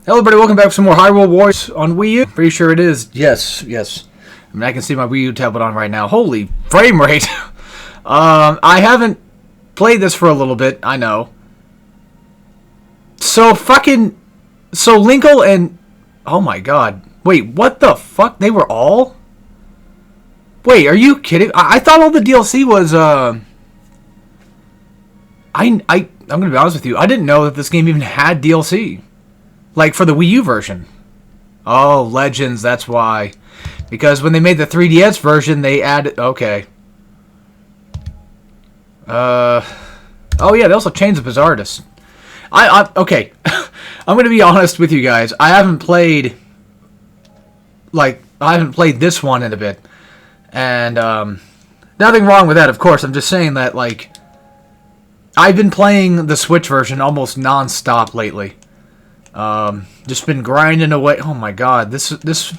Hello everybody, welcome back for some more Hyrule Wars on Wii U. Pretty sure it is. Yes. I mean, I can see my Wii U tablet on right now. Holy frame rate. I haven't played this for a little bit, I know. So Linkle and... Oh my god. Wait, what the fuck? They were all? Wait, are you kidding? I thought all the DLC was, I'm gonna be honest with you, I didn't know that this game even had DLC. Like, for the Wii U version. Oh, Legends, that's why. Because when they made the 3DS version, they added... Okay. Oh, yeah, they also changed the Bizarredest. Okay. I'm going to be honest with you guys. I haven't played this one in a bit. And, nothing wrong with that, of course. I'm just saying that, like... I've been playing the Switch version almost non-stop lately. Just been grinding away. Oh my god, this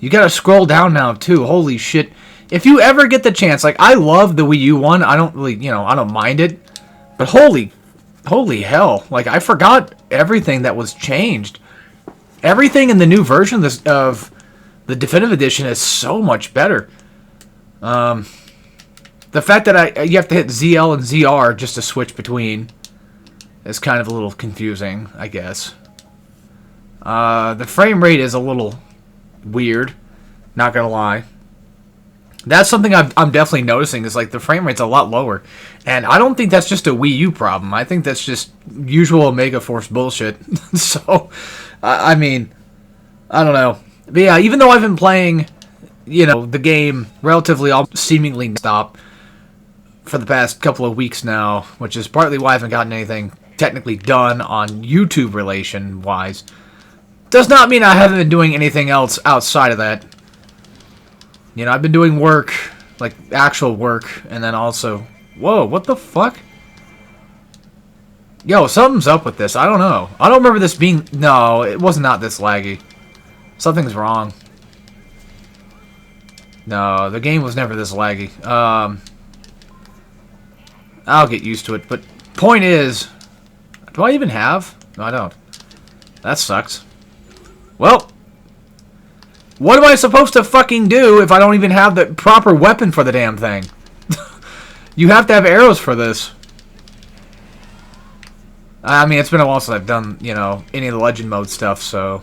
you gotta scroll down now too. Holy shit. If you ever get the chance, like, I love the Wii U one. I don't really, I don't mind it. But holy hell. Like, I forgot everything that was changed. Everything in the new version of the Definitive Edition is so much better. The fact that you have to hit ZL and ZR just to switch between is kind of a little confusing, I guess. The frame rate is a little weird, not gonna lie. That's something I'm definitely noticing, is like the frame rate's a lot lower. And I don't think that's just a Wii U problem. I think that's just usual Omega Force bullshit. So, I mean, I don't know. But yeah, even though I've been playing, the game relatively seemingly stop for the past couple of weeks now, which is partly why I haven't gotten anything technically done on YouTube relation-wise, does not mean I haven't been doing anything else outside of that. I've been doing work, like actual work, and then also... Whoa, what the fuck? Yo, something's up with this. I don't know. I don't remember this being... No, it was not this laggy. Something's wrong. No, the game was never this laggy. I'll get used to it, but point is... Do I even have? No, I don't. That sucks. Well, what am I supposed to fucking do if I don't even have the proper weapon for the damn thing? You have to have arrows for this. I mean, it's been a while since I've done, any of the Legend mode stuff, so...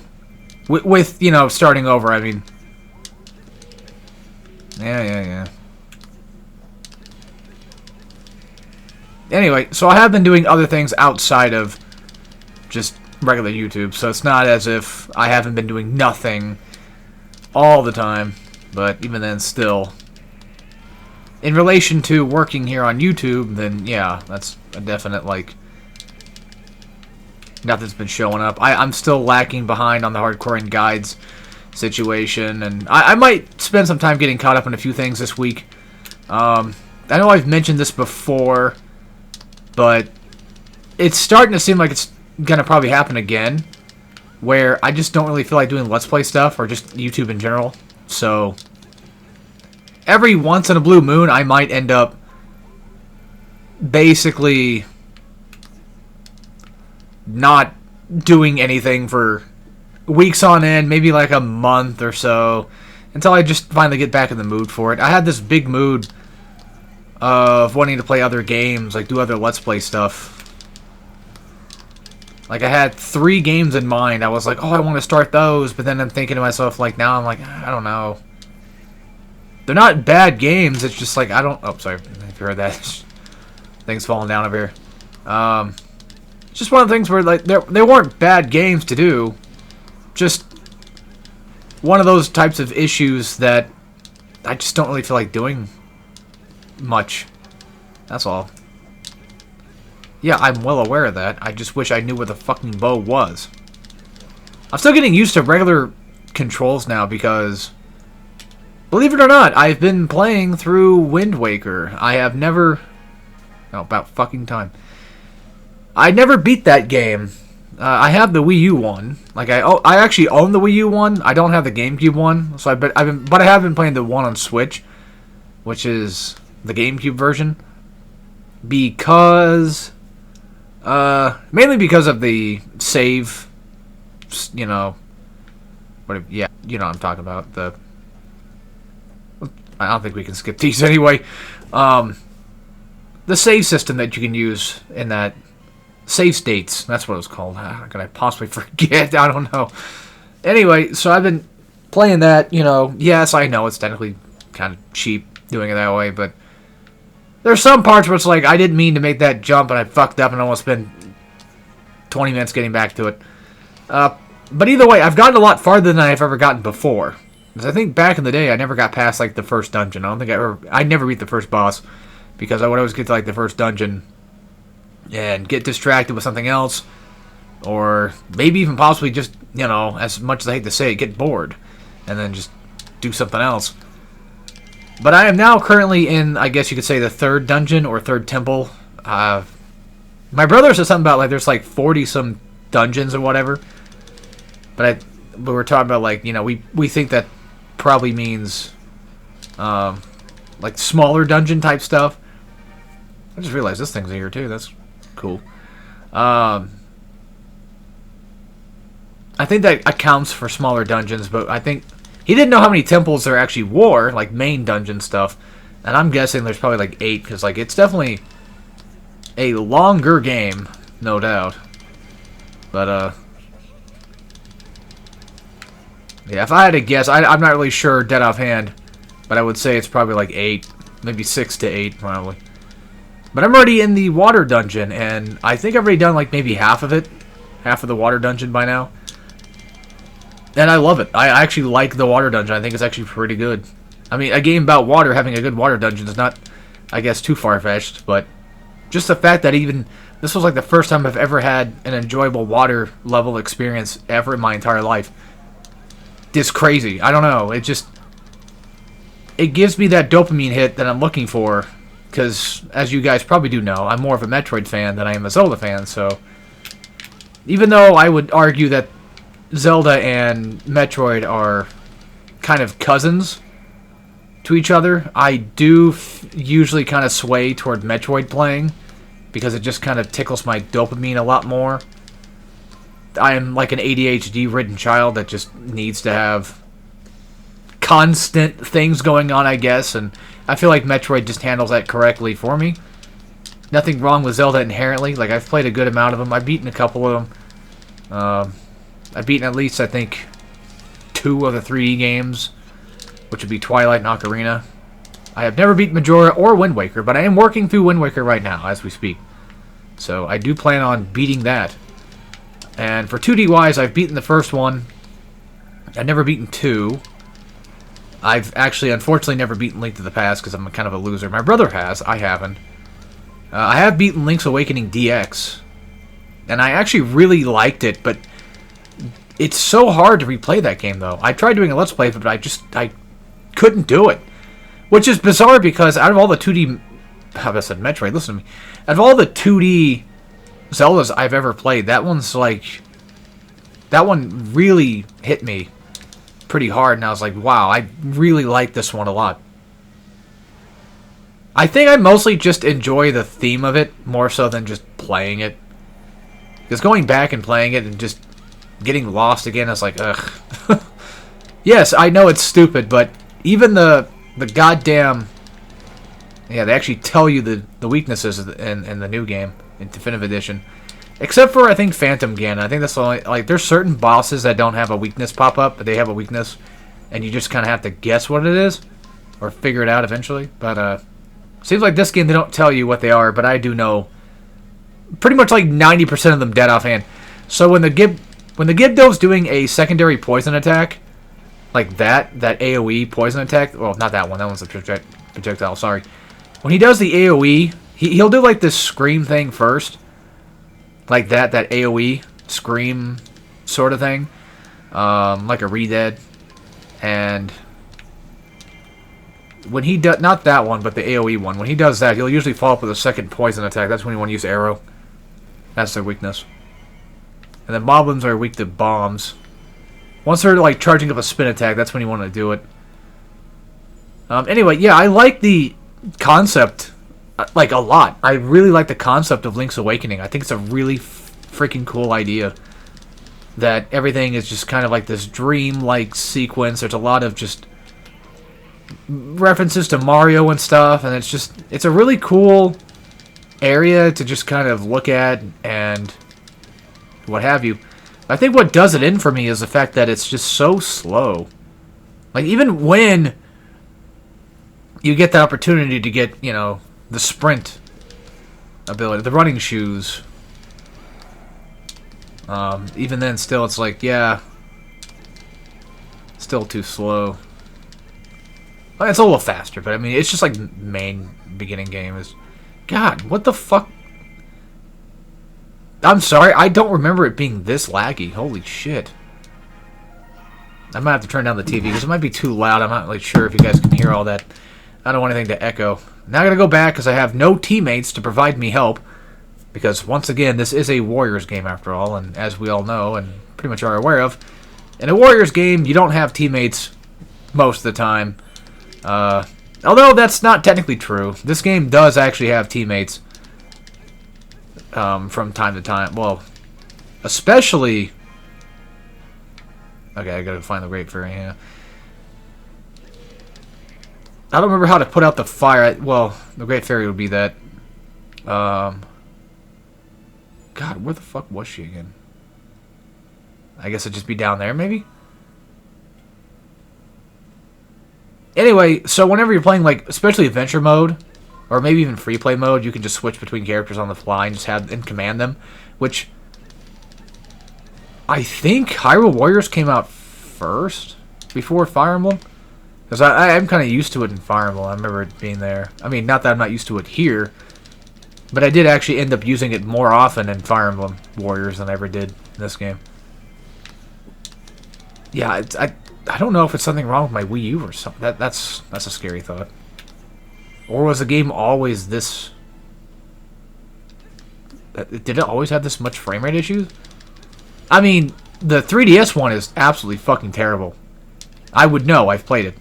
With starting over, I mean... Yeah. Anyway, so I have been doing other things outside of just regular YouTube, so it's not as if I haven't been doing nothing all the time, but even then, still. In relation to working here on YouTube, then yeah, that's a definite, like, nothing's been showing up. I'm still lacking behind on the hardcore guides situation, and I might spend some time getting caught up in a few things this week. I know I've mentioned this before, but it's starting to seem like it's going to probably happen again, where I just don't really feel like doing Let's Play stuff, or just YouTube in general. So, every once in a blue moon, I might end up basically not doing anything for weeks on end, maybe like a month or so, until I just finally get back in the mood for it. I had this big mood of wanting to play other games, like do other Let's Play stuff. Like, I had 3 games in mind. I was like, oh, I want to start those, but then I'm thinking to myself, like, now I'm like, I don't know. They're not bad games, it's just like, I don't... Oh, sorry, if you heard that. Things falling down over here. It's just one of the things where, like, they weren't bad games to do. Just one of those types of issues that I just don't really feel like doing much. That's all. Yeah, I'm well aware of that. I just wish I knew where the fucking bow was. I'm still getting used to regular controls now because, believe it or not, I've been playing through Wind Waker. I have never... Oh, about fucking time. I never beat that game. I have the Wii U one. Like, I actually own the Wii U one. I don't have the GameCube one. So but I have been playing the one on Switch, which is the GameCube version, because mainly because of the save you know, yeah, you know what I'm talking about. I don't think we can skip these anyway. The save system that you can use in that save states. That's what it was called. How could I possibly forget? I don't know. Anyway, so I've been playing that. You know, yes, I know it's technically kind of cheap doing it that way, but there's some parts where it's like I didn't mean to make that jump and I fucked up and almost spent 20 minutes getting back to it. But either way, I've gotten a lot farther than I've ever gotten before. Because I think back in the day, I never got past like the first dungeon. I never beat the first boss because I would always get to like the first dungeon and get distracted with something else, or maybe even possibly just, you know, as much as I hate to say it, get bored and then just do something else. But I am now currently in, I guess you could say, the third dungeon or third temple. My brother said something about like there's like 40 some dungeons or whatever. But we were talking about like, you know, we think that probably means like smaller dungeon type stuff. I just realized this thing's here too. That's cool. I think that accounts for smaller dungeons, but I think he didn't know how many temples there actually were, like main dungeon stuff. And I'm guessing there's probably like 8, because like it's definitely a longer game, no doubt. But yeah, if I had to guess, I'm not really sure dead offhand, but I would say it's probably like 8, maybe 6 to 8 probably. But I'm already in the water dungeon, and I think I've already done like maybe half of it, half of the water dungeon by now. And I love it. I actually like the water dungeon. I think it's actually pretty good. I mean, a game about water, having a good water dungeon is not, I guess, too far-fetched, but just the fact that even this was like the first time I've ever had an enjoyable water level experience ever in my entire life. It's crazy. I don't know. It gives me that dopamine hit that I'm looking for, because as you guys probably do know, I'm more of a Metroid fan than I am a Zelda fan, so even though I would argue that Zelda and Metroid are kind of cousins to each other, I do usually kind of sway toward Metroid playing, because it just kind of tickles my dopamine a lot more. I am like an ADHD-ridden child that just needs to have constant things going on, I guess, and I feel like Metroid just handles that correctly for me. Nothing wrong with Zelda inherently. Like, I've played a good amount of them. I've beaten a couple of them. I've beaten at least, I think, 2 of the 3D games, which would be Twilight and Ocarina. I have never beaten Majora or Wind Waker, but I am working through Wind Waker right now as we speak. So I do plan on beating that. And for 2D-wise, I've beaten the first one. I've never beaten 2. I've actually, unfortunately, never beaten Link to the Past because I'm kind of a loser. My brother has. I haven't. I have beaten Link's Awakening DX. And I actually really liked it, but it's so hard to replay that game, though. I tried doing a Let's Play, but I couldn't do it. Which is bizarre because out of all the 2D... I said Metroid, listen to me. Out of all the 2D Zeldas I've ever played, that one's like... That one really hit me pretty hard, and I was like, wow, I really like this one a lot. I think I mostly just enjoy the theme of it more so than just playing it. Because going back and playing it and just getting lost again, I was like, ugh. Yes, I know it's stupid, but even the goddamn... Yeah, they actually tell you the weaknesses in the new game, in Definitive Edition. Except for, I think, Phantom Ganon. I think that's the only... Like, there's certain bosses that don't have a weakness pop up, but they have a weakness, and you just kind of have to guess what it is, or figure it out eventually. But, seems like this game, they don't tell you what they are, but I do know pretty much like 90% of them dead offhand. So when the Gibdo's doing a secondary poison attack, like that AoE poison attack, well, not that one, that one's a projectile, sorry. When he does the AoE, he'll do like this scream thing first, like that AoE scream sort of thing, like a Re-Dead, and when he does, not that one, but the AoE one, when he does that, he'll usually follow up with a second poison attack. That's when you want to use arrow. That's their weakness. And then moblins are weak to bombs. Once they're like charging up a spin attack, that's when you want to do it. Anyway, yeah, I like the concept, like, a lot. I really like the concept of Link's Awakening. I think it's a really freaking cool idea. that everything is just kind of like this dream-like sequence. There's a lot of just references to Mario and stuff, and it's a really cool area to just kind of look at and what have you. I think what does it in for me is the fact that it's just so slow. Like, even when you get the opportunity to get, you know, the sprint ability, the running shoes, even then still it's like, yeah, still too slow. Well, it's a little faster, but I mean, it's just like main beginning game is... God, what the fuck? I'm sorry, I don't remember it being this laggy. Holy shit. I might have to turn down the TV because it might be too loud. I'm not really sure if you guys can hear all that. I don't want anything to echo. Now I gotta go back because I have no teammates to provide me help. Because, once again, this is a Warriors game after all, and as we all know and pretty much are aware of, in a Warriors game, you don't have teammates most of the time. Although that's not technically true. This game does actually have teammates from time to time. Well, especially... Okay, I gotta find the Great Fairy, yeah. I don't remember how to put out the fire. Well, the Great Fairy would be that. God, where the fuck was she again? I guess it'd just be down there, maybe? Anyway, so whenever you're playing, like, especially adventure mode, or maybe even free play mode, you can just switch between characters on the fly and just have and command them, which I think Hyrule Warriors came out first before Fire Emblem, because I'm kind of used to it in Fire Emblem. I remember it being there. I mean, not that I'm not used to it here, but I did actually end up using it more often in Fire Emblem Warriors than I ever did in this game. Yeah, I don't know if it's something wrong with my Wii U or something. That's a scary thought. Or was the game always this... Did it always have this much frame rate issues? I mean, the 3DS one is absolutely fucking terrible. I would know. I've played it.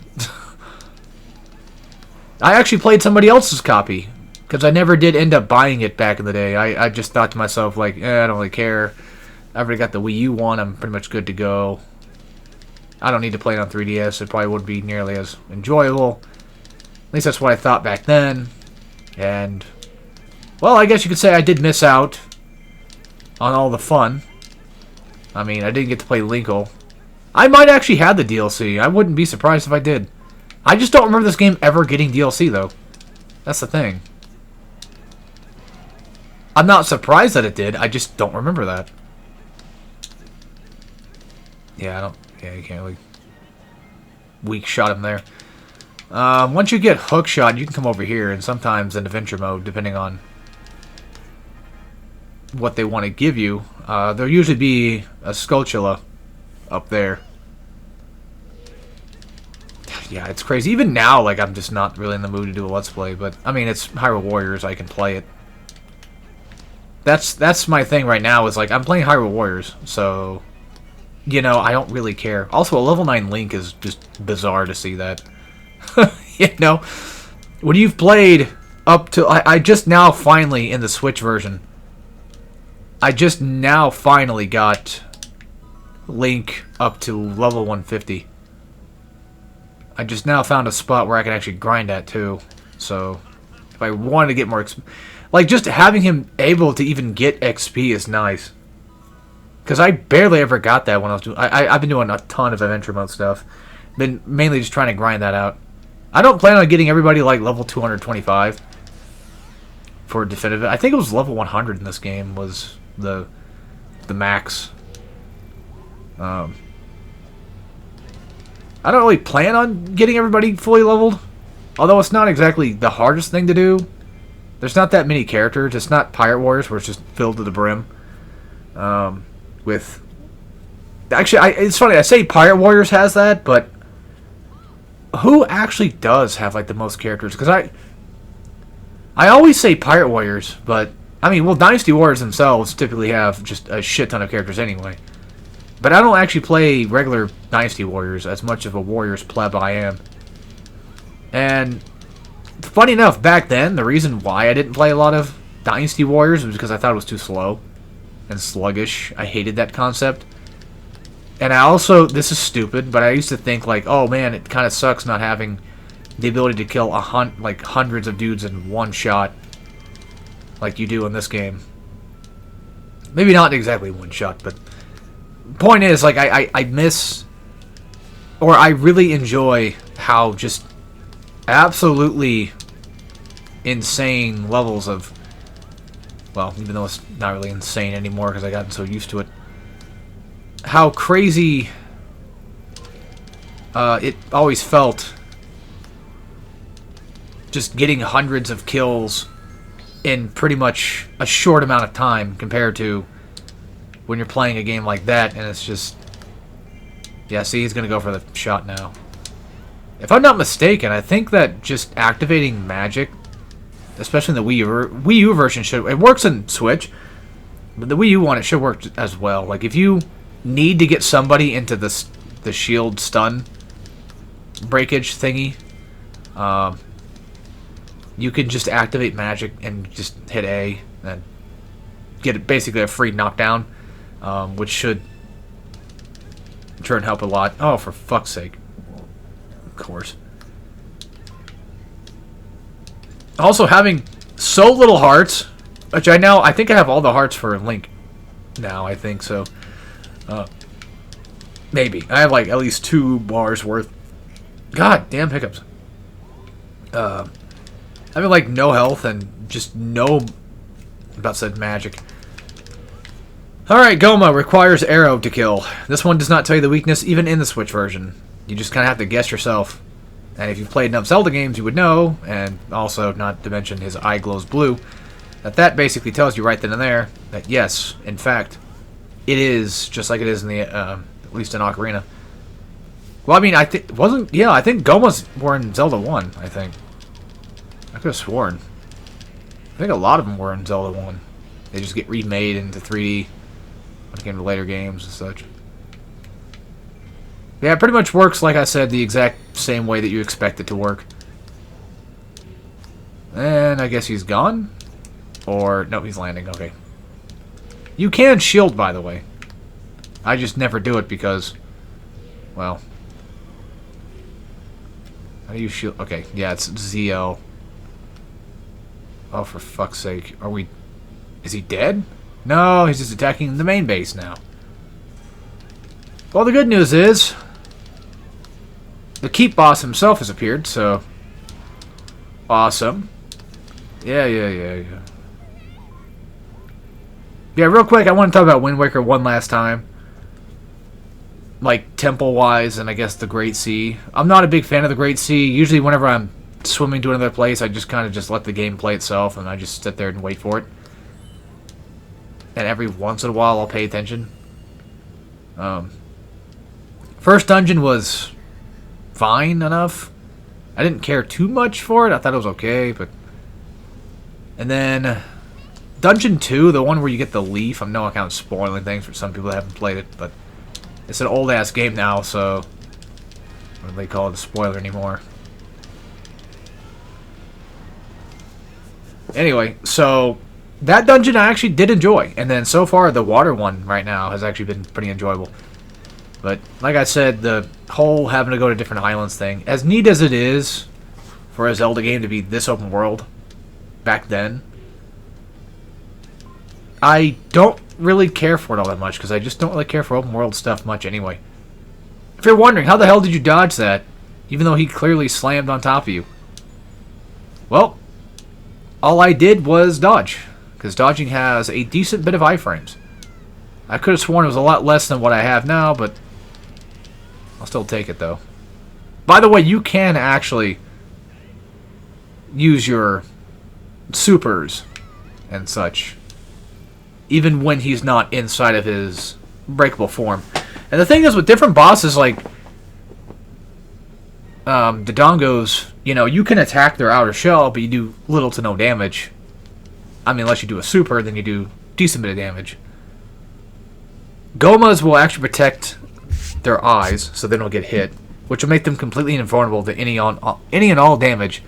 I actually played somebody else's copy, because I never did end up buying it back in the day. I just thought to myself, like, I don't really care. I already got the Wii U one. I'm pretty much good to go. I don't need to play it on 3DS. It probably wouldn't be nearly as enjoyable. At least that's what I thought back then. And, well, I guess you could say I did miss out on all the fun. I mean, I didn't get to play Linkle. I might actually have the DLC. I wouldn't be surprised if I did. I just don't remember this game ever getting DLC, though. That's the thing. I'm not surprised that it did. I just don't remember that. Yeah, I don't... Yeah, you can't really weak shot him there. Once you get hook shot, you can come over here, and sometimes in adventure mode, depending on what they want to give you, there'll usually be a Skulltula up there. Yeah, it's crazy. Even now, like, I'm just not really in the mood to do a Let's Play, but, I mean, it's Hyrule Warriors, I can play it. That's my thing right now, is, like, I'm playing Hyrule Warriors, so... You know, I don't really care. Also, a level 9 Link is just bizarre to see that. You know? When you've played up to... I just now finally, in the Switch version, I just now finally got Link up to level 150. I just now found a spot where I can actually grind at, too. So, if I wanted to get more XP... Like, just having him able to even get XP is nice. Because I barely ever got that when I was doing... I've been doing a ton of adventure mode stuff. Been mainly just trying to grind that out. I don't plan on getting everybody like level 225 for definitive. I think it was level 100 in this game was the max. I don't really plan on getting everybody fully leveled. Although it's not exactly the hardest thing to do. There's not that many characters. It's not Pirate Warriors where it's just filled to the brim. With actually, it's funny. I say Pirate Warriors has that, but who actually does have like the most characters? Because I always say Pirate Warriors, but I mean, well, Dynasty Warriors themselves typically have just a shit ton of characters anyway. But I don't actually play regular Dynasty Warriors as much of a Warriors pleb I am. And funny enough, back then, the reason why I didn't play a lot of Dynasty Warriors was because I thought it was too slow and sluggish. I hated that concept. And I also, this is stupid, but I used to think like, oh man, it kind of sucks not having the ability to kill like hundreds of dudes in one shot, like you do in this game. Maybe not exactly one shot, but point is, like, I miss, or I really enjoy how just absolutely insane levels of, well, even though it's not really insane anymore because I gotten so used to it, how crazy it always felt just getting hundreds of kills in pretty much a short amount of time compared to when you're playing a game like that, and it's just... Yeah, see, he's going to go for the shot now. If I'm not mistaken, I think that just activating magic, especially in the Wii U version, should... It works in Switch, but the Wii U one, it should work as well. Like, if you need to get somebody into the shield stun breakage thingy, you can just activate magic and just hit A and get basically a free knockdown, which should sure and help a lot. Oh, for fuck's sake. Of course. Also, having so little hearts, which I think I have all the hearts for Link now, I think, so. Maybe. I have, like, at least 2 bars worth. God damn hiccups. Having, like, no health and just no... About said magic. Alright, Goma requires arrow to kill. This one does not tell you the weakness, even in the Switch version. You just kind of have to guess yourself. And if you've played enough Zelda games, you would know, and also, not to mention his eye glows blue, that basically tells you right then and there that yes, in fact, it is just like it is in the, at least in Ocarina. Well, I mean, I think Goma's were in Zelda 1, I think. I could have sworn. I think a lot of them were in Zelda 1. They just get remade into 3D when it came to later games and such. Yeah, it pretty much works, like I said, the exact same way that you expect it to work. And I guess he's gone? Or, no, he's landing, okay. You can shield, by the way. I just never do it because, well... How do you shield? Okay, yeah, it's ZL. Oh, for fuck's sake. Are we... Is he dead? No, he's just attacking the main base now. Well, the good news is... The Keep Boss himself has appeared, so... Awesome. Yeah. Yeah, real quick, I want to talk about Wind Waker one last time. Like, temple-wise, and I guess the Great Sea. I'm not a big fan of the Great Sea. Usually whenever I'm swimming to another place, I just kind of just let the game play itself, and I just sit there and wait for it. And every once in a while, I'll pay attention. First dungeon was fine enough. I didn't care too much for it. I thought it was okay, but... And then... Dungeon 2, the one where you get the leaf. I know I kind of spoiling things for some people that haven't played it, but... It's an old-ass game now, so... What do they call it a spoiler anymore? Anyway, so... That dungeon I actually did enjoy. And then so far, the water one right now has actually been pretty enjoyable. But, like I said, the whole having to go to different islands thing, as neat as it is for a Zelda game to be this open world back then, I don't really care for it all that much, because I just don't really care for open world stuff much anyway. If you're wondering, how the hell did you dodge that, even though he clearly slammed on top of you? Well, all I did was dodge, because dodging has a decent bit of iframes. I could have sworn it was a lot less than what I have now, but I'll still take it, though. By the way, you can actually use your supers and such, even when he's not inside of his breakable form. And the thing is, with different bosses, like the Dongos, you know, you can attack their outer shell, but you do little to no damage. I mean, unless you do a super, then you do decent bit of damage. Gomas will actually protect their eyes, so they don't get hit, which will make them completely invulnerable to any and all damage,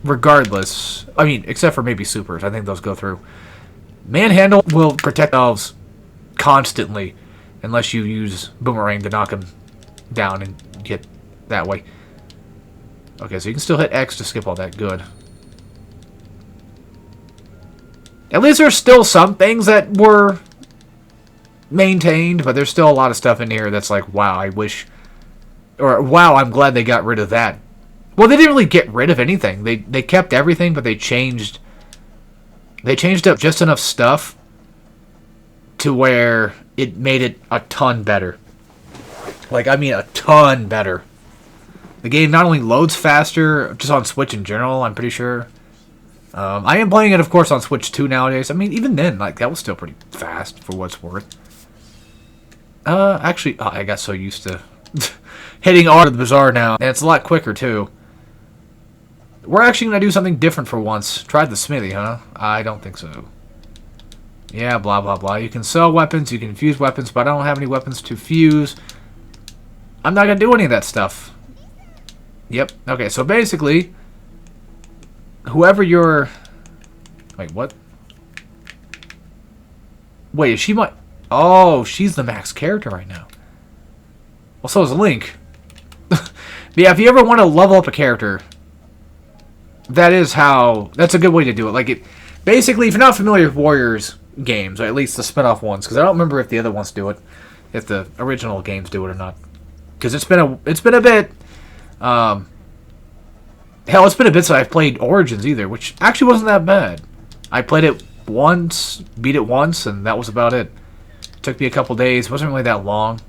regardless. I mean, except for maybe supers. I think those go through. Manhandle will protect themselves constantly, Unless you use Boomerang to knock him down and get that way. Okay, so you can still hit X to skip all that. Good. At least there's still some things that were maintained, but there's still a lot of stuff in here that's like, wow, I wish... Or, wow, I'm glad they got rid of that. Well, they didn't really get rid of anything. They kept everything, but they changed up just enough stuff to where it made it a ton better. Like, I mean a ton better. The game not only loads faster, just on Switch in general, I'm pretty sure. I am playing it, of course, on Switch 2 nowadays. I mean, even then, like, that was still pretty fast for what it's worth. Actually, I got so used to hitting R to the Bazaar now, and it's a lot quicker, too. We're actually going to do something different for once. Tried the smithy, huh? I don't think so. Yeah, blah, blah, blah. You can sell weapons, you can fuse weapons, but I don't have any weapons to fuse. I'm not going to do any of that stuff. Yep. Okay, so basically, whoever you're... Wait, what? Wait, is she my... Oh, she's the max character right now. Well, so is Link. But yeah, if you ever want to level up a character, that's a good way to do it. Like, it basically, if you're not familiar with Warriors games, or at least the spin-off ones, because I don't remember if the other ones do it, if the original games do it or not. Because it's been a bit. Hell, it's been a bit since I've played Origins either, which actually wasn't that bad. I played it once, beat it once, and that was about it. Took me a couple days. Wasn't really that long.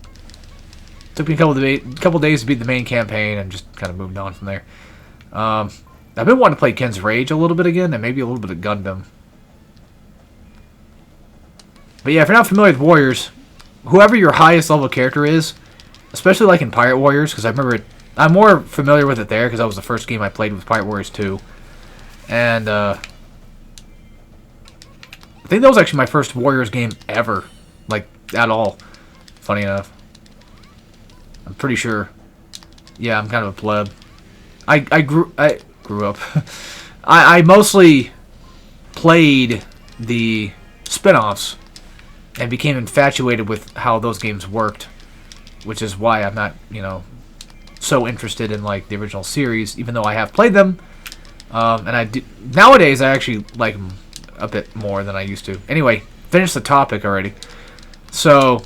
Took me a couple days to beat the main campaign, and just kind of moved on from there. I've been wanting to play Ken's Rage a little bit again, and maybe a little bit of Gundam. But yeah, if you're not familiar with Warriors, whoever your highest level character is, especially like in Pirate Warriors, because I remember it, I'm more familiar with it there because that was the first game I played with Pirate Warriors 2. And I think that was actually my first Warriors game ever. Like, at all. Funny enough. I'm pretty sure. Yeah, I'm kind of a pleb. I grew up. I mostly played the spin-offs and became infatuated with how those games worked, which is why I'm not, so interested in like the original series, even though I have played them. And nowadays I actually like them a bit more than I used to. Anyway, finish the topic already. So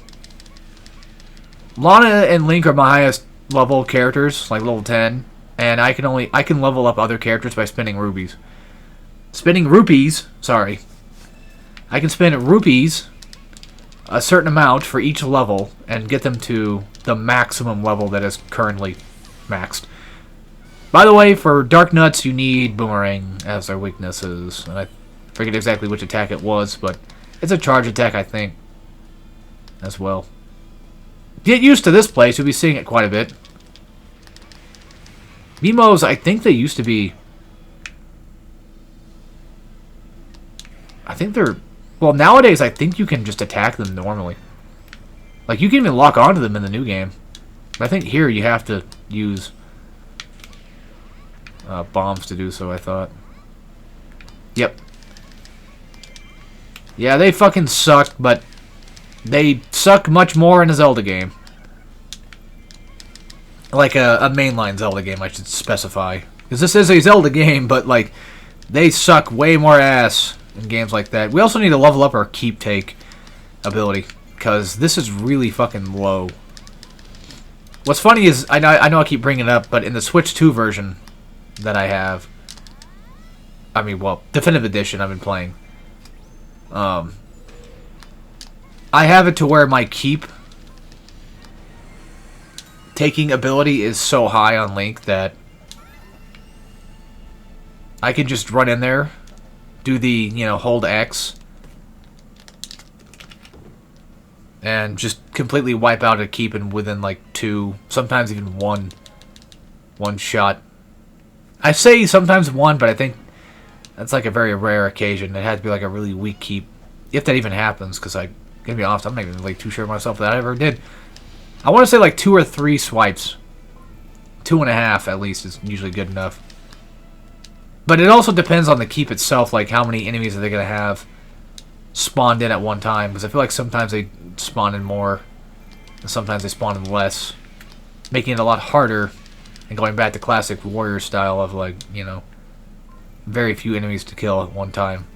Lana and Link are my highest level characters, like level 10, and I can level up other characters by spinning rupees. Sorry. I can spend rupees a certain amount for each level and get them to the maximum level that is currently maxed. By the way, for Dark Nuts, you need Boomerang as their weaknesses. And I forget exactly which attack it was, but it's a charge attack, I think, as well. Get used to this place. You'll be seeing it quite a bit. Mimos, I think they used to be... I think they're... Well, nowadays, I think you can just attack them normally. Like, you can even lock onto them in the new game. But I think here you have to use bombs to do so, I thought. Yep. Yeah, they fucking suck, but they suck much more in a Zelda game. Like a mainline Zelda game, I should specify. Because this is a Zelda game, but, like, they suck way more ass in games like that. We also need to level up our Keep Take ability, because this is really fucking low. What's funny is, I know I keep bringing it up, but in the Switch 2 version that I have, I mean, well, Definitive Edition I've been playing, I have it to where my Keep Taking ability is so high on Link that I can just run in there, do the, hold X, and just completely wipe out a keep in within like 2, sometimes even one shot. I say sometimes 1, but I think that's like a very rare occasion. It had to be like a really weak keep, if that even happens, because I'm gonna be honest, I'm not even like too sure myself that I ever did. I want to say like 2 or 3 swipes. 2.5 at least is usually good enough. But it also depends on the keep itself, like how many enemies are they going to have spawned in at one time. Because I feel like sometimes they spawn in more And sometimes they spawn in less, making it a lot harder, and going back to classic warrior style of, like, you know, very few enemies to kill at one time.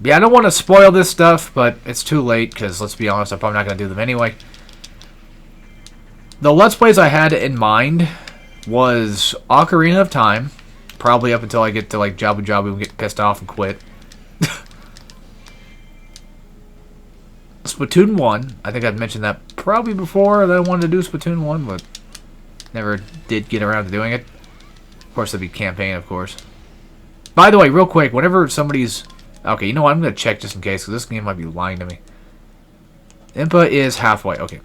Yeah, I don't want to spoil this stuff, but it's too late, because, let's be honest, I'm probably not going to do them anyway. The Let's Plays I had in mind was Ocarina of Time, probably up until I get to, like, Jabu Jabu and get pissed off and quit. Splatoon 1, I think I've mentioned that probably before that I wanted to do Splatoon 1, but never did get around to doing it. Of course, that'd be campaign, of course. By the way, real quick, whenever somebody's... Okay, you know what? I'm going to check just in case, because this game might be lying to me. Impa is halfway. Okay.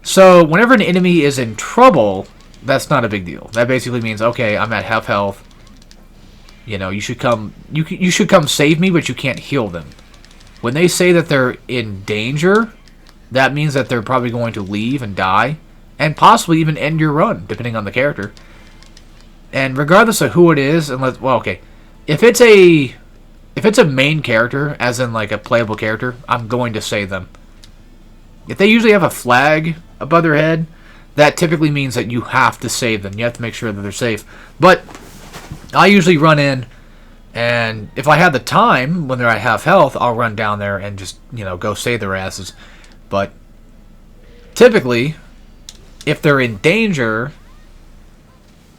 So, whenever an enemy is in trouble, that's not a big deal. That basically means, okay, I'm at half health. You know, you should come save me, but you can't heal them. When they say that they're in danger, that means that they're probably going to leave and die, and possibly even end your run, depending on the character. And regardless of who it is, unless, well, okay, if it's a main character, as in like a playable character, I'm going to save them. If they usually have a flag above their head, that typically means that you have to save them. You have to make sure that they're safe. But I usually run in, and if I have the time, when they're at half health, I'll run down there and just, you know, go save their asses. But typically, if they're in danger,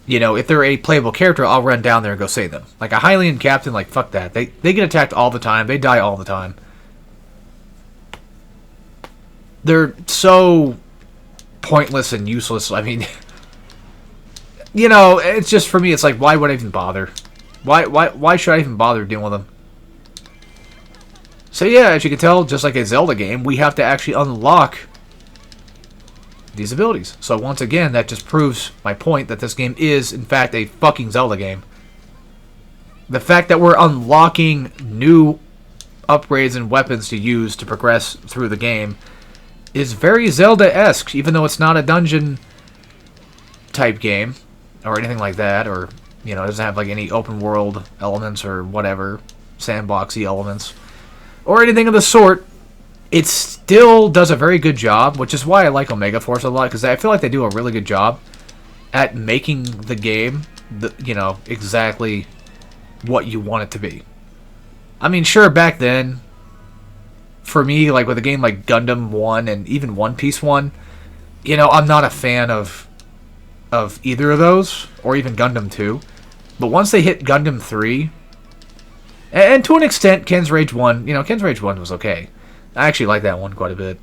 you know, if they're a playable character, I'll run down there and go save them. Like a Hylian captain, like, fuck that. They get attacked all the time. They die all the time. They're so pointless and useless. I mean, you know, it's just, for me, it's like, why would I even bother? Why should I even bother dealing with them? So yeah, as you can tell, just like a Zelda game, we have to actually unlock these abilities. So once again, that just proves my point that this game is, in fact, a fucking Zelda game. The fact that we're unlocking new upgrades and weapons to use to progress through the game is very Zelda-esque, even though it's not a dungeon type game or anything like that, or, you know, it doesn't have like any open world elements or whatever, sandboxy elements or anything of the sort. It still does a very good job, which is why I like Omega Force a lot, because I feel like they do a really good job at making the game, you know, exactly what you want it to be. I mean, sure, back then, for me, like with a game like Gundam 1 and even One Piece 1, you know, I'm not a fan of either of those, or even Gundam 2. But once they hit Gundam 3, and to an extent, Ken's Rage 1, you know, Ken's Rage 1 was okay. I actually like that one quite a bit.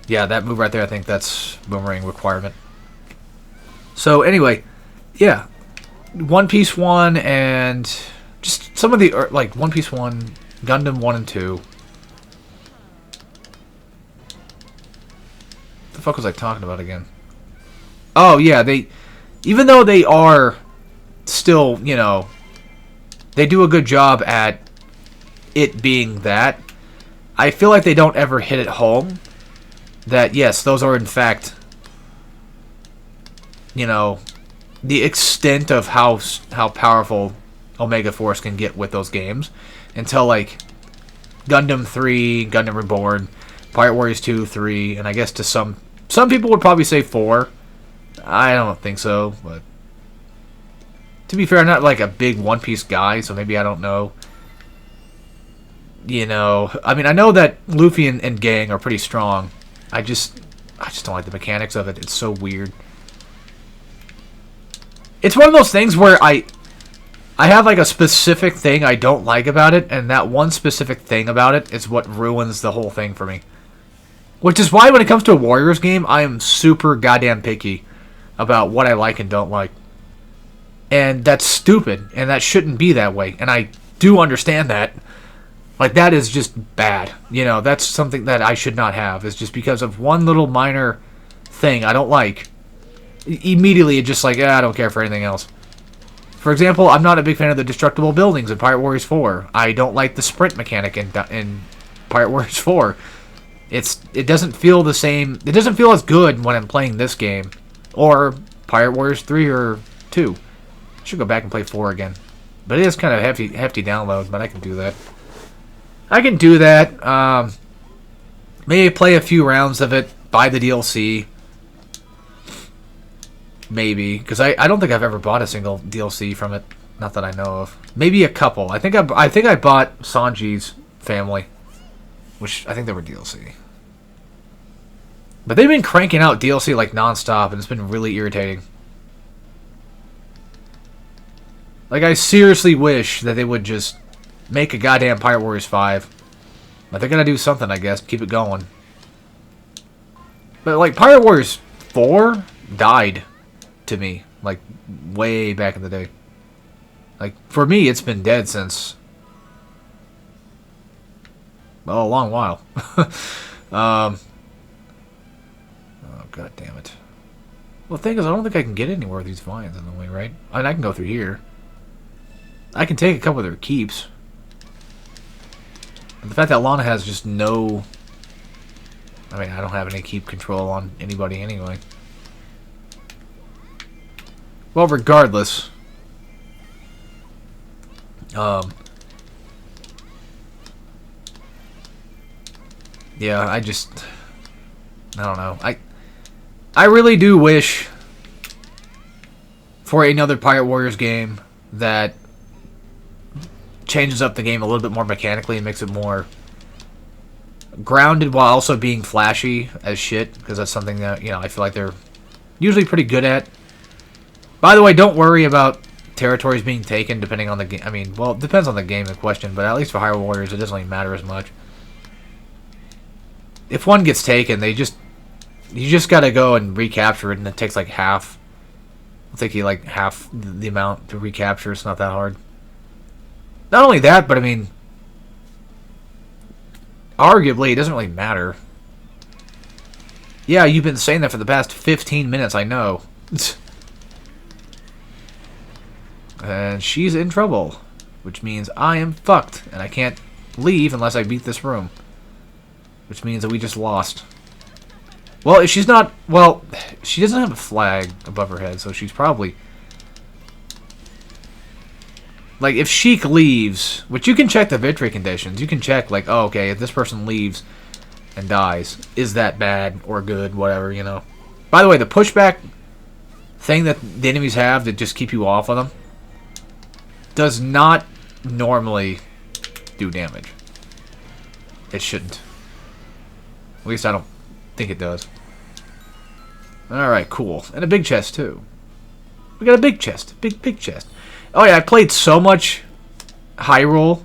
Yeah, that move right there, I think that's Boomerang requirement. So anyway, yeah, One Piece 1 and just some of the, like, One Piece 1, Gundam 1 and 2. What the fuck was I talking about again? Oh, yeah, even though they are still, you know, they do a good job at it being that, I feel like they don't ever hit it home that, yes, those are in fact, you know, the extent of how powerful Omega Force can get with those games, until like Gundam 3, Gundam Reborn, Pirate Warriors 2, 3, and I guess to some people would probably say 4. I don't think so, but to be fair, I'm not like a big One Piece guy, so maybe I don't know. You know, I mean, I know that Luffy and gang are pretty strong. I just don't like the mechanics of it. It's so weird. It's one of those things where I have like a specific thing I don't like about it, and that one specific thing about it is what ruins the whole thing for me. Which is why when it comes to a Warriors game, I am super goddamn picky about what I like and don't like. And that's stupid, and that shouldn't be that way. And I do understand that. Like, that is just bad. You know, that's something that I should not have. It's just because of one little minor thing I don't like. Immediately, it's just like, I don't care for anything else. For example, I'm not a big fan of the destructible buildings in Pirate Warriors 4. I don't like the sprint mechanic in Pirate Warriors 4. It doesn't feel the same. It doesn't feel as good when I'm playing this game. Or Pirate Warriors 3 or 2. I should go back and play 4 again. But it is kind of hefty download, but I can do that. I can do that. Maybe play a few rounds of it, buy the DLC. Maybe, because I don't think I've ever bought a single DLC from it. Not that I know of. Maybe a couple. I think I bought Sanji's family, which I think they were DLC. But they've been cranking out DLC like nonstop, and it's been really irritating. Like, I seriously wish that they would just make a goddamn Pirate Warriors 5. But they're gonna do something, I guess. Keep it going. But, like, Pirate Warriors 4 died to me. Like, way back in the day. Like, for me, it's been dead since... well, a long while. Oh, god damn it. Well, the thing is, I don't think I can get anywhere with these vines in the way, right? I mean, I can go through here. I can take a couple of their keeps. But the fact that Lana has just no... I mean, I don't have any keep control on anybody anyway. Well, regardless... yeah, I don't know. I really do wish for another Pirate Warriors game that changes up the game a little bit more mechanically and makes it more grounded while also being flashy as shit, because that's something that, you know, I feel like they're usually pretty good at. By the way, don't worry about territories being taken depending on the game. I mean, well, it depends on the game in question, but at least for Hyrule Warriors, it doesn't really matter as much. If one gets taken, you just gotta go and recapture it, and it takes like half. I'll take you like half the amount to recapture. It's not that hard. Not only that, but I mean, arguably, it doesn't really matter. Yeah, you've been saying that for the past 15 minutes, I know. And she's in trouble, which means I am fucked, and I can't leave unless I beat this room. Which means that we just lost. Well, if she's not... well, she doesn't have a flag above her head, so she's probably... like, if Sheik leaves, which you can check the victory conditions. You can check, like, oh, okay, if this person leaves and dies, is that bad or good, whatever, you know. By the way, the pushback thing that the enemies have to just keep you off of them does not normally do damage. It shouldn't. At least I don't think it does. Alright, cool. And a big chest, too. We got a big chest. Big chest. Oh, yeah, I played so much Hyrule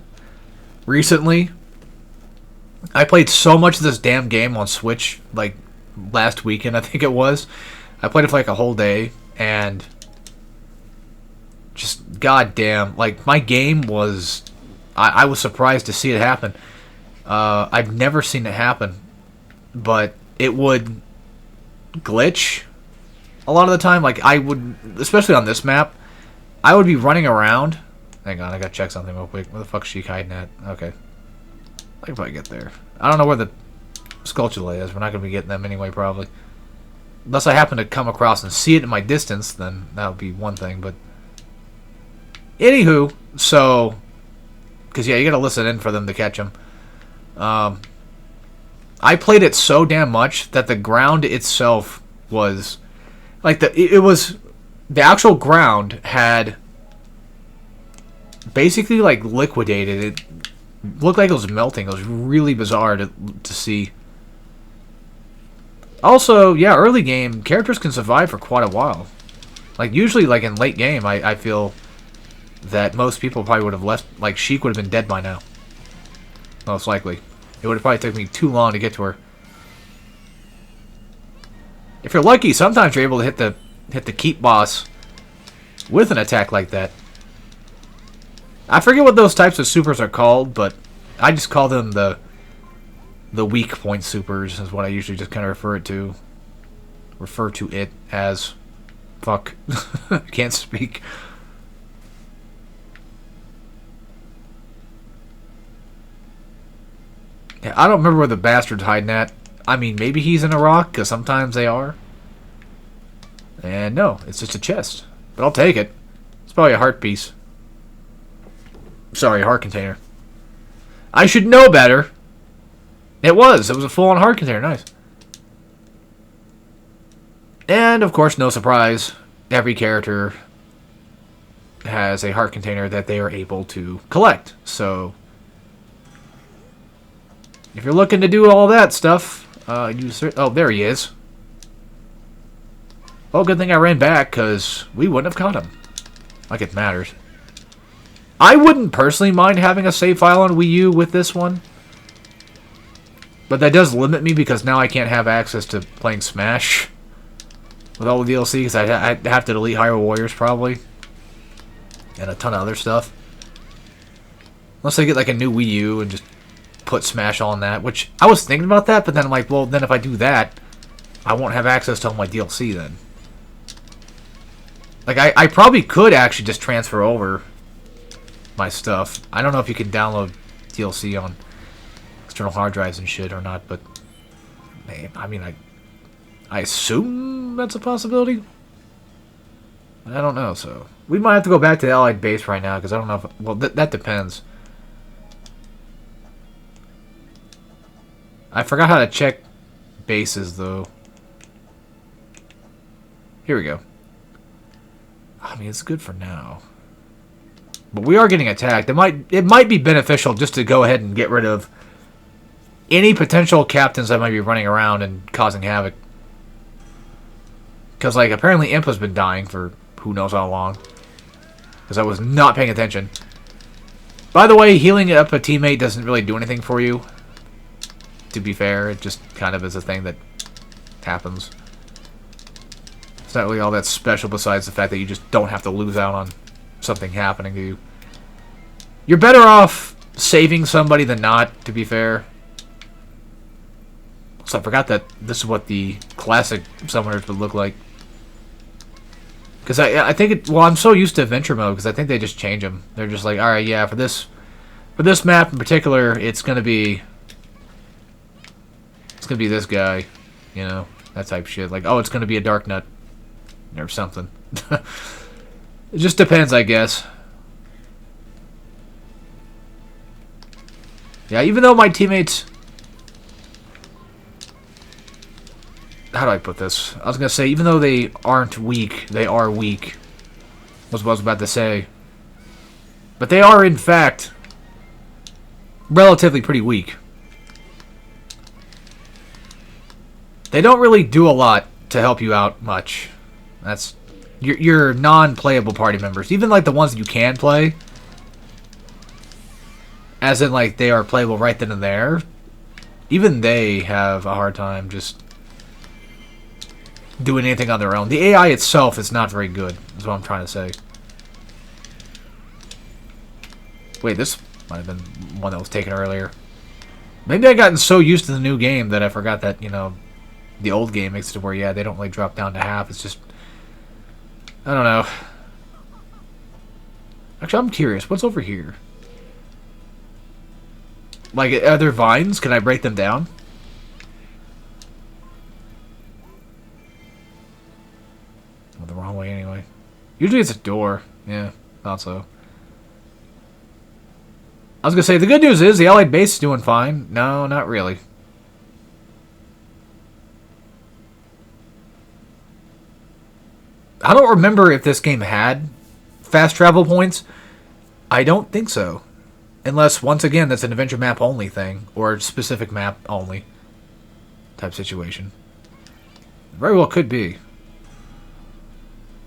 recently. I played so much of this damn game on Switch, like, last weekend, I think it was. I played it for, like, a whole day, and just, goddamn, like, my game was... I was surprised to see it happen. I've never seen it happen, but it would glitch a lot of the time. Like, I would, especially on this map, I would be running around. Hang on, I gotta check something real quick. Where the fuck's she hiding at? Okay. I can probably get there. I don't know where the Skulltula is. We're not gonna be getting them anyway, probably. Unless I happen to come across and see it in my distance, then that would be one thing, but... anywho, so... because, yeah, you gotta listen in for them to catch them. I played it so damn much that the ground itself was... like, it was... the actual ground had basically, like, liquidated. It looked like it was melting. It was really bizarre to see. Also, yeah, early game, characters can survive for quite a while. Like, usually, like, in late game, I feel that most people probably would have left... like, Sheik would have been dead by now. Most likely. It would have probably taken me too long to get to her. If you're lucky, sometimes you're able to hit the keep boss with an attack like that. I forget what those types of supers are called, but I just call them the weak point supers, is what I usually just kind of refer to it as. Fuck. Can't speak. Yeah, I don't remember where the bastard's hiding at. I mean, maybe he's in a rock, because sometimes they are. And no, it's just a chest. But I'll take it. It's probably a heart piece. Sorry, heart container. I should know better. It was a full-on heart container. Nice. And, of course, no surprise, every character has a heart container that they are able to collect. So, if you're looking to do all that stuff, oh, there he is. Well, good thing I ran back, because we wouldn't have caught him. Like it matters. I wouldn't personally mind having a save file on Wii U with this one. But that does limit me, because now I can't have access to playing Smash with all the DLC, because I'd have to delete Hyrule Warriors, probably. And a ton of other stuff. Unless I get, like, a new Wii U and just put Smash on that. Which, I was thinking about that, but then I'm like, well, then if I do that, I won't have access to all my DLC then. Like, I probably could actually just transfer over my stuff. I don't know if you can download DLC on external hard drives and shit or not, but... I mean, I assume that's a possibility. I don't know, so... We might have to go back to the Allied base right now, because I don't know if... Well, that depends. I forgot how to check bases, though. Here we go. I mean, it's good for now. But we are getting attacked. It might be beneficial just to go ahead and get rid of any potential captains that might be running around and causing havoc. Because, like, apparently Imp has been dying for who knows how long. Because I was not paying attention. By the way, healing up a teammate doesn't really do anything for you. To be fair, it just kind of is a thing that happens. It's not really all that special besides the fact that you just don't have to lose out on something happening to you. You're better off saving somebody than not, to be fair. So I forgot that this is what the classic summoners would look like. Because I think it... Well, I'm so used to adventure mode, because I think they just change them. They're just like, alright, yeah, for this map in particular, it's going to be... It's going to be this guy. You know, that type of shit. Like, oh, it's going to be a Dark Nut. Or something. It just depends, I guess. Yeah, even though my teammates... How do I put this? I was going to say, even though they aren't weak, they are weak. Was what I was about to say. But they are, in fact, relatively pretty weak. They don't really do a lot to help you out much. That's your non-playable party members. Even like the ones that you can play. As in like they are playable right then and there. Even they have a hard time just doing anything on their own. The AI itself is not very good, is what I'm trying to say. Wait, this might have been one that was taken earlier. Maybe I gotten so used to the new game that I forgot that, you know, the old game makes it to where, yeah, they don't really drop down to half. It's just... I don't know. Actually, I'm curious. What's over here? Like, are there vines? Can I break them down? Well, the wrong way anyway. Usually it's a door. Yeah, thought so. I was going to say, the good news is the Allied base is doing fine. No, not really. I don't remember if this game had fast travel points. I don't think so. Unless, once again, that's an adventure map only thing. Or a specific map only type situation. Very well could be.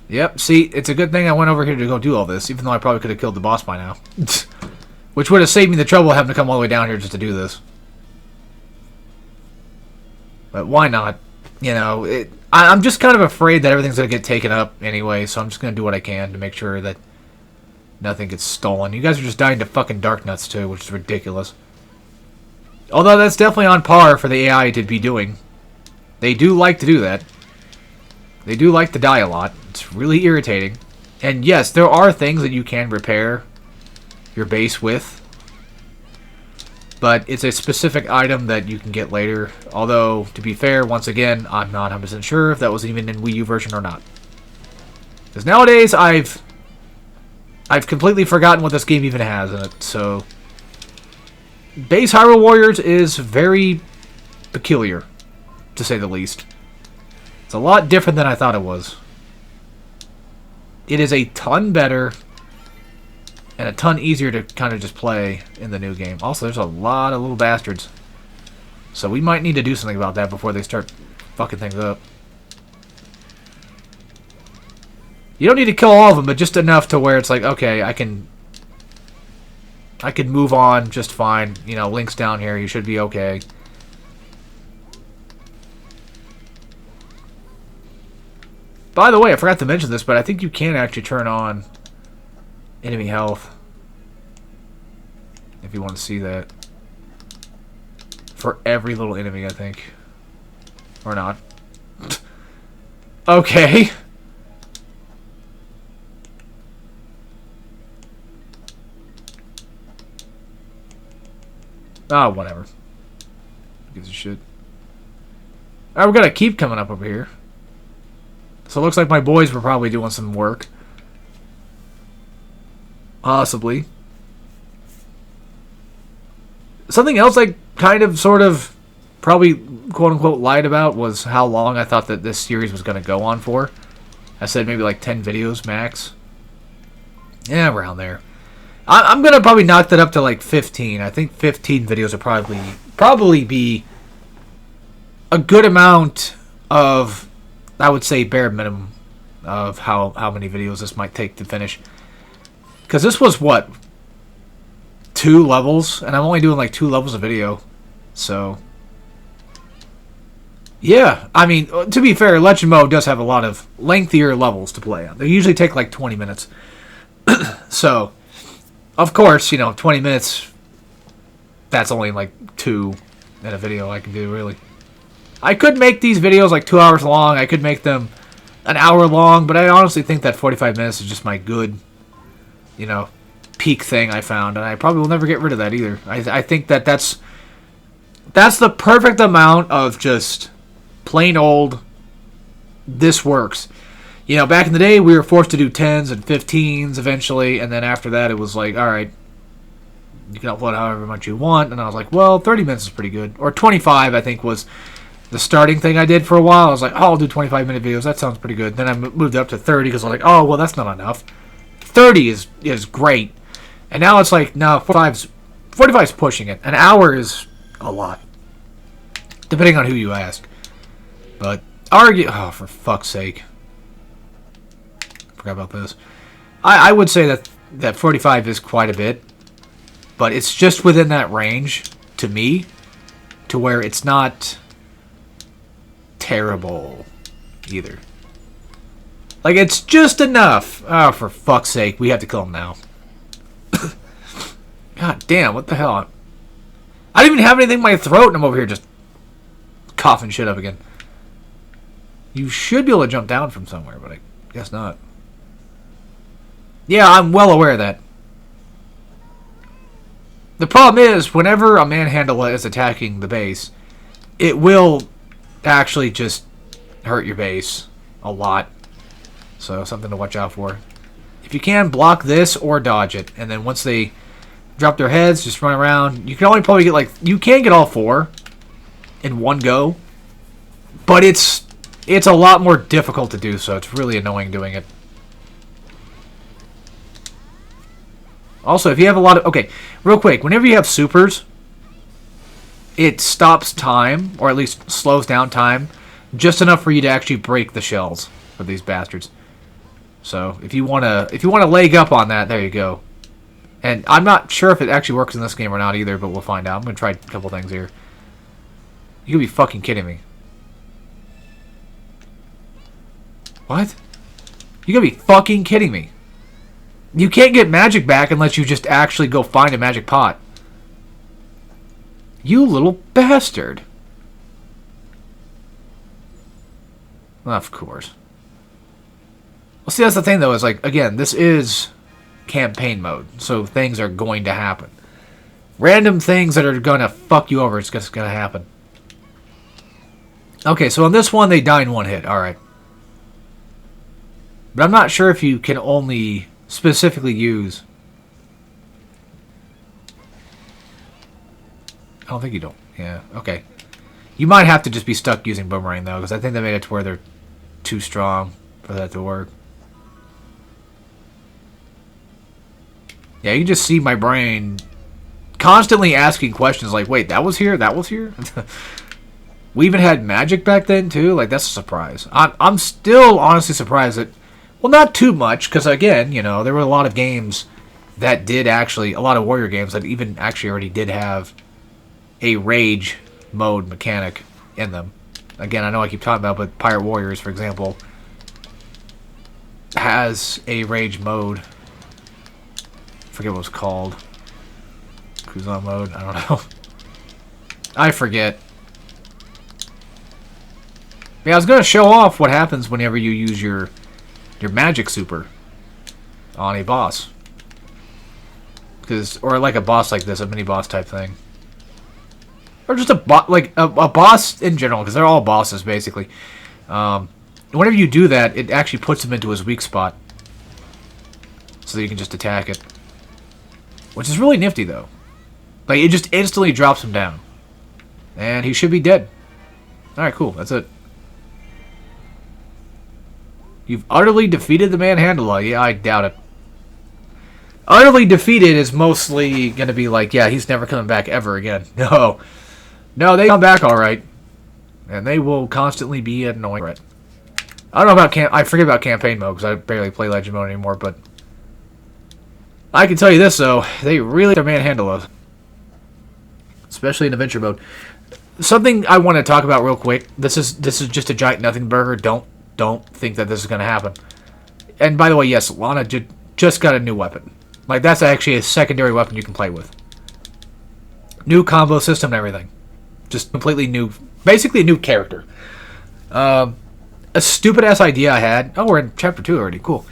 Yep, see, it's a good thing I went over here to go do all this. Even though I probably could have killed the boss by now. Which would have saved me the trouble of having to come all the way down here just to do this. But why not? You know, I'm just kind of afraid that everything's going to get taken up anyway, so I'm just going to do what I can to make sure that nothing gets stolen. You guys are just dying to fucking Dark Nuts, too, which is ridiculous. Although that's definitely on par for the AI to be doing. They do like to do that. They do like to die a lot. It's really irritating. And yes, there are things that you can repair your base with. But it's a specific item that you can get later. Although, to be fair, once again, I'm not 100% sure if that was even in Wii U version or not. Because nowadays, I've I've completely forgotten what this game even has in it, so... Base Hyrule Warriors is very peculiar, to say the least. It's a lot different than I thought it was. It is a ton better and a ton easier to kind of just play in the new game. Also, there's a lot of little bastards. So we might need to do something about that before they start fucking things up. You don't need to kill all of them, but just enough to where it's like, okay, I can move on just fine. You know, Link's down here. You should be okay. By the way, I forgot to mention this, but I think you can actually turn on enemy health. If you want to see that. For every little enemy, I think. Or not. Okay. Ah, whatever. Who gives a shit? Alright, we got a keep coming up over here. So it looks like my boys were probably doing some work. Possibly. Something else I kind of, sort of, probably, quote-unquote, lied about was how long I thought that this series was going to go on for. I said maybe like 10 videos max. Yeah, around there. I'm going to probably knock that up to like 15. I think 15 videos would probably be a good amount of, I would say, bare minimum of how many videos this might take to finish. Because this was, what, 2 levels? And I'm only doing like 2 levels of video. So, yeah. I mean, to be fair, Legend Mode does have a lot of lengthier levels to play on. They usually take like 20 minutes. So, of course, you know, 20 minutes, that's only like 2 in a video I can do, really. I could make these videos like 2 hours long. I could make them an hour long, but I honestly think that 45 minutes is just my good, you know, peak thing I found, and I probably will never get rid of that either. I think that that's the perfect amount of just plain old, this works. You know, back in the day, we were forced to do 10s and 15s eventually, and then after that, it was like, alright, you can upload however much you want, and I was like, well, 30 minutes is pretty good. Or 25, I think, was the starting thing I did for a while. I was like, oh, I'll do 25-minute videos, that sounds pretty good. Then I moved up to 30, because I was like, oh, well, that's not enough. 30 is great. And now it's like, no, 45's pushing it. An hour is a lot. Depending on who you ask. But, oh, for fuck's sake. Forgot about this. I would say that 45 is quite a bit. But it's just within that range, to me, to where it's not terrible either. Like, it's just enough. Oh, for fuck's sake, we have to kill him now. God damn, what the hell? I don't even have anything in my throat, and I'm over here just coughing shit up again. You should be able to jump down from somewhere, but I guess not. Yeah, I'm well aware of that. The problem is, whenever a manhandle is attacking the base, it will actually just hurt your base a lot. So, something to watch out for. If you can, block this or dodge it. And then once they drop their heads, just run around. You can only probably get like... You can get all 4 in one go. But it's a lot more difficult to do, so it's really annoying doing it. Also, if you have a lot of... Okay, real quick. Whenever you have supers, it stops time, or at least slows down time, just enough for you to actually break the shells for these bastards. So, if you wanna leg up on that, there you go. And I'm not sure if it actually works in this game or not either, but we'll find out. I'm gonna try a couple things here. You could be fucking kidding me. What? You gotta be fucking kidding me. You can't get magic back unless you just actually go find a magic pot. You little bastard. Of course. Well, see, that's the thing, though, is, like, again, this is campaign mode, so things are going to happen. Random things that are going to fuck you over, it's just going to happen. Okay, so on this one, they die in one hit. Alright. But I'm not sure if you can only specifically use. I don't think you don't. Yeah, okay. You might have to just be stuck using Boomerang, though, because I think they made it to where they're too strong for that to work. Yeah, you can just see my brain constantly asking questions like, wait, that was here? That was here? We even had magic back then, too? Like, that's a surprise. I'm still honestly surprised that... Well, not too much, because, again, you know, there were a lot of games that did actually... A lot of Warrior games that even actually already did have a rage mode mechanic in them. Again, I know I keep talking about, but Pirate Warriors, for example, has a rage mode. I forget what it was called. Cruise on mode? I don't know. I forget. Yeah, I was going to show off what happens whenever you use your magic super on a boss. Or like a boss like this, a mini-boss type thing. Or just a boss in general, because they're all bosses, basically. Whenever you do that, it actually puts him into his weak spot. So that you can just attack it. Which is really nifty, though. Like, it just instantly drops him down. And he should be dead. Alright, cool. That's it. You've utterly defeated the Manhandler. Yeah, I doubt it. Utterly defeated is mostly going to be like, yeah, he's never coming back ever again. No. No, they come back alright. And they will constantly be annoying. I don't know about I forget about campaign mode, because I barely play Legend mode anymore, but I can tell you this, though. They really are Manhandler. Especially in adventure mode. Something I want to talk about real quick. This is just a giant nothing burger. Don't think that this is going to happen. And by the way, yes, Lana just got a new weapon. Like, that's actually a secondary weapon you can play with. New combo system and everything. Just completely new. Basically a new character. A stupid-ass idea I had. Oh, we're in Chapter 2 already. Cool.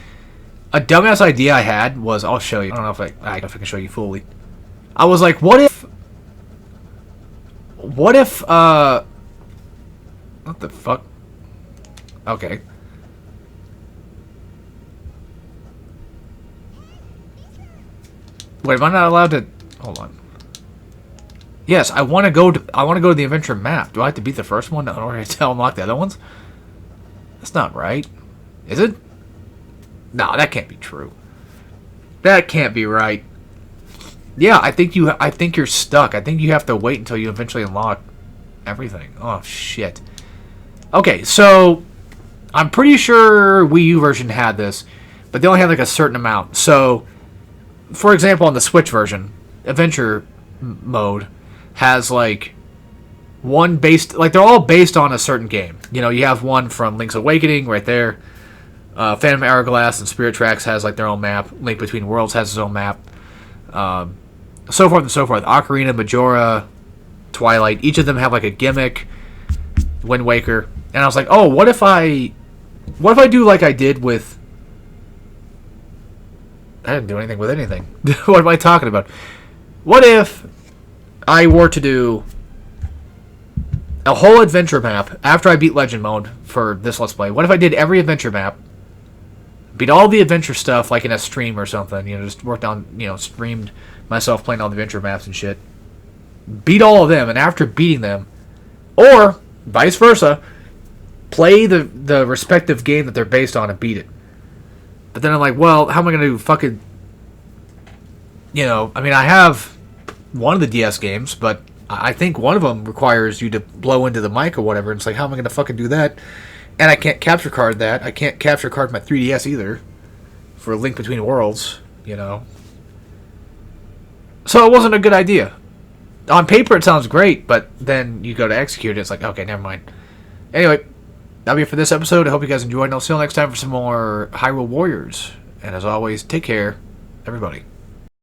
A dumbass idea I had was... I'll show you. I don't know if I can show you fully. I was like, what if... What the fuck? Okay. Wait, am I not allowed to... Hold on. Yes, I want to go to the adventure map. Do I have to beat the first one in order to unlock the other ones? That's not right. Is it? No, that can't be true. That can't be right. Yeah, I think you're stuck. I think you have to wait until you eventually unlock everything. Oh shit. Okay, so I'm pretty sure Wii U version had this, but they only had like a certain amount. So, for example, on the Switch version, Adventure mode has like one based, like they're all based on a certain game. You know, you have one from Link's Awakening right there. Phantom Hourglass and Spirit Tracks has like their own map. Link Between Worlds has his own map. So forth and so forth. Ocarina, Majora, Twilight, each of them have like a gimmick. Wind Waker. And I was like, oh, what if I do like I did with... I didn't do anything with anything. What am I talking about? What if I were to do a whole adventure map after I beat Legend mode for this Let's Play? What if I did every adventure map, beat all the adventure stuff like in a stream or something, you know, just worked on, you know, streamed myself playing all the adventure maps and shit, beat all of them, and after beating them, or vice versa, play the respective game that they're based on and beat it. But then I'm like, well, how am I going to fucking... You know, I mean, I have one of the DS games, but I think one of them requires you to blow into the mic or whatever. And it's like, how am I going to fucking do that? And I can't capture card that. I can't capture card my 3DS either for a Link Between Worlds, you know. So it wasn't a good idea. On paper, it sounds great, but then you go to execute it, it's like, okay, never mind. Anyway, that'll be it for this episode. I hope you guys enjoyed, and I'll see you next time for some more Hyrule Warriors. And as always, take care, everybody.